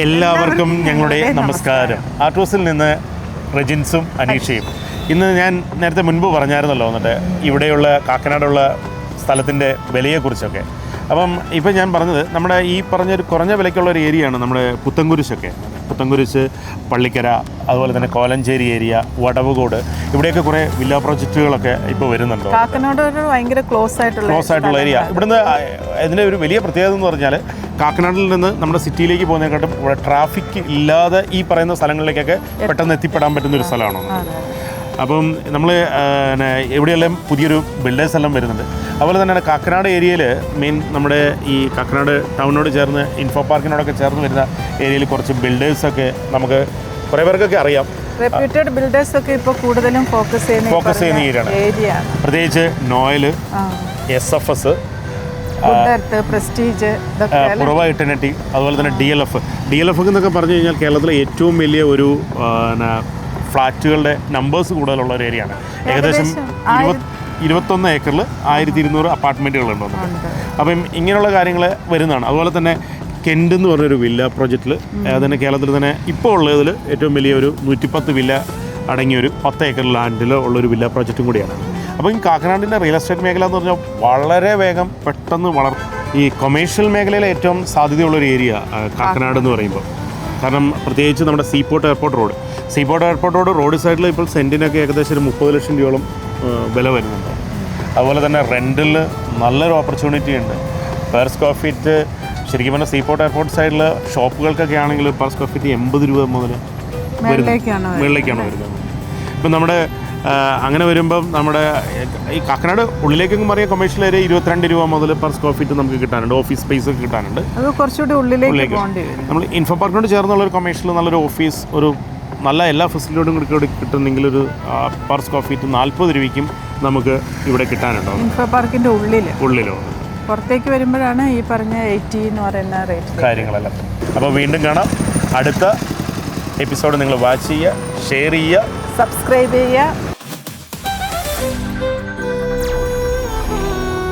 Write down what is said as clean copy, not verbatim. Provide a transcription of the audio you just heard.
എല്ലാവർക്കും ഞങ്ങളുടെ നമസ്കാരം. ആർട്ടോസിൽ നിന്ന് റെജിൻസും അനീഷയും. ഇന്ന് ഞാൻ നേരത്തെ മുൻപ് പറഞ്ഞായിരുന്നല്ലോ എന്നിട്ട് ഇവിടെയുള്ള കാക്കനാടുള്ള സ്ഥലത്തിൻ്റെ വിലയെക്കുറിച്ചൊക്കെ. അപ്പം ഇപ്പം ഞാൻ പറഞ്ഞത് നമ്മുടെ ഈ പറഞ്ഞൊരു കുറഞ്ഞ വിലയ്ക്കുള്ള ഒരു ഏരിയയാണ് നമ്മുടെ പുത്തൻകുരിശൊക്കെ. പുത്തൻകുരിശ്, പള്ളിക്കര, അതുപോലെ തന്നെ കോലഞ്ചേരി ഏരിയ, വടവുകോട്, ഇവിടെയൊക്കെ കുറേ വില്ല പ്രോജക്റ്റുകളൊക്കെ ഇപ്പോൾ വരുന്നുണ്ടോ. കാക്കനാട് ഒരു ഭയങ്കര ക്ലോസ് ആയിട്ടുള്ള ഏരിയ. ഇവിടുന്ന് ഇതിൻ്റെ ഒരു വലിയ പ്രത്യേകത എന്ന് പറഞ്ഞാൽ കാക്കനാടിൽ നിന്ന് നമ്മുടെ സിറ്റിയിലേക്ക് പോകുന്നതിനെക്കാട്ടും ഇവിടെ ട്രാഫിക് ഇല്ലാതെ ഈ പറയുന്ന സ്ഥലങ്ങളിലേക്കൊക്കെ പെട്ടെന്ന് എത്തിപ്പെടാൻ പറ്റുന്ന ഒരു സ്ഥലമാണ്. അപ്പം നമ്മൾ എവിടെയെല്ലാം പുതിയൊരു ബിൽഡേഴ്സ് എല്ലാം വരുന്നുണ്ട്. അതുപോലെ തന്നെ കാക്കനാട് ഏരിയയിൽ മെയിൻ നമ്മുടെ ഈ കാക്കനാട് ടൗണിനോട് ചേർന്ന് ഇൻഫോ പാർക്കിനോടൊക്കെ ചേർന്ന് വരുന്ന ഏരിയയിൽ കുറച്ച് ബിൽഡേഴ്സൊക്കെ നമുക്ക് കുറേ പേർക്കൊക്കെ അറിയാം. റെപ്യൂട്ടഡ് ബിൽഡേഴ്സ് ഒക്കെ ഇപ്പോൾ കൂടുതലും ഫോക്കസ് ചെയ്യുന്ന ഏരിയ, പ്രത്യേകിച്ച് നോയൽ, SFS, പ്രസ്റ്റീജ്, പുറവ ഇട്ടനറ്റി, അതുപോലെ തന്നെ DLF എന്നൊക്കെ പറഞ്ഞു കഴിഞ്ഞാൽ കേരളത്തിലെ ഏറ്റവും വലിയ ഒരു ഫ്ലാറ്റുകളുടെ നമ്പേഴ്സ് കൂടുതലുള്ള ഒരു ഏരിയയാണ്. ഏകദേശം 21 ഏക്കറിൽ 1200 അപ്പാർട്ട്മെൻറ്റുകളുണ്ട്. അപ്പം ഇങ്ങനെയുള്ള കാര്യങ്ങൾ വരുന്നതാണ്. അതുപോലെ തന്നെ കെൻഡ് എന്ന് പറഞ്ഞൊരു വില്ല പ്രോജക്റ്റിൽ തന്നെ കേരളത്തിൽ തന്നെ ഇപ്പോൾ ഉള്ളതിൽ ഏറ്റവും വലിയ ഒരു 110 വില്ല അടങ്ങിയൊരു 10 ഏക്കർ ലാൻഡിൽ ഉള്ളൊരു വില്ല പ്രോജക്റ്റും കൂടിയാണ്. അപ്പോൾ ഈ കാക്കനാടിൻ്റെ റിയൽ എസ്റ്റേറ്റ് മേഖല എന്ന് പറഞ്ഞാൽ വളരെ വേഗം പെട്ടെന്ന് ഈ കൊമേഴ്ഷ്യൽ മേഖലയിലെ ഏറ്റവും സാധ്യതയുള്ളൊരു ഏരിയ കാക്കനാട് എന്ന് പറയുമ്പോൾ. കാരണം പ്രത്യേകിച്ച് നമ്മുടെ സീപോർട്ട് എയർപോർട്ട് റോഡ് സൈഡിൽ ഇപ്പോൾ സെൻറ്റിനൊക്കെ ഏകദേശം ഒരു 30 ലക്ഷം രൂപയോളം വില വരുന്നുണ്ട്. അതുപോലെ തന്നെ റെൻറ്റിൽ നല്ലൊരു ഓപ്പർച്യൂണിറ്റി ഉണ്ട്. പെർ സ്ക്വയർ ഫീറ്റ് ശരിക്കും പറഞ്ഞാൽ സീപോർട്ട് എയർപോർട്ട് സൈഡിൽ ഷോപ്പുകൾക്കൊക്കെ ആണെങ്കിൽ പെർ സ്ക്വയർ ഫീറ്റ് 80 രൂപ മുതൽ മുകളിലേക്കാണ് വരുന്നത്. ഇപ്പം നമ്മുടെ അങ്ങനെ വരുമ്പം നമ്മുടെ ഈ കാക്കനാട് ഉള്ളിലേക്കെങ്കിലും പറയാം കൊമേഴ്ഷ്യൽ ഏരിയ 22 രൂപ മുതൽ പെർ സ്ക്വയർ ഫീറ്റ് നമുക്ക് കിട്ടാനുണ്ട്. ഓഫീസ് സ്പേസ് ഒക്കെ കിട്ടാനുണ്ട്. കുറച്ചുകൂടി ഉള്ളിലേക്ക് നമ്മൾ ഇൻഫോ പാർക്കിനോട് ചേർന്നുള്ളൊരു കൊമേഴ്ഷ്യൽ നല്ലൊരു ഓഫീസ്, ഒരു നല്ല എല്ലാ ഫെസിലിറ്റിയോടും കൂടി കിട്ടുന്നെങ്കിൽ ഒരു പെർ സ്ക്വയർ ഫീറ്റ് 40 രൂപയ്ക്കും നമുക്ക് ഇവിടെ കിട്ടാനുണ്ടോ. ഇൻഫോ പാർക്കിൻ്റെ ഉള്ളിലോ പുറത്തേക്ക് വരുമ്പോഴാണ് ഈ പറഞ്ഞ 80 എന്ന് പറയുന്ന റേറ്റ് കാര്യങ്ങളെല്ലാം. അപ്പോൾ വീണ്ടും കാണാം. അടുത്ത എപ്പിസോഡ് നിങ്ങൾ വാച്ച് ചെയ്യുക, ഷെയർ ചെയ്യുക, സബ്സ്ക്രൈബ് ചെയ്യുക.